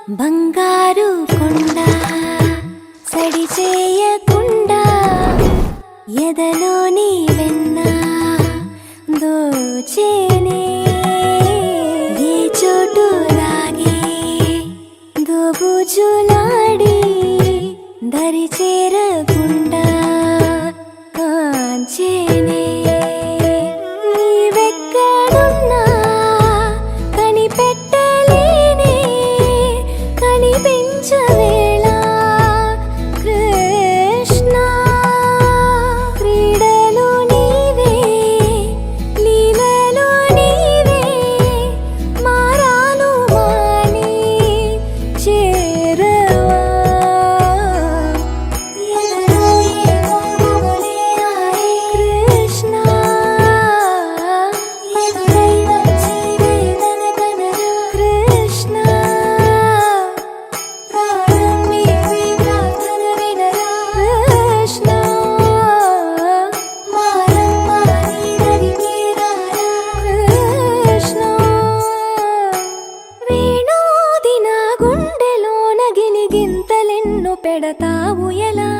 బంగారు కొండ సడి చేయకుండా ఎదలోని వెన్న దోచేనే ఏ చోటు లాగే దోబుజులాడి దరి చేరకుండా కాంచేనే నీవెక్కడున్నా కనిపెట్టలేనే కనిపించవేళ కృష్ణ క్రీడలు నీవే లీలలు నీవే మారాను మాని చేరవా కృష్ణ కృష్ణ కృష్ణ కృష్ణ వేణోది నా గుండెలోన గిలిగింతలెన్ను పెడతావు ఎలా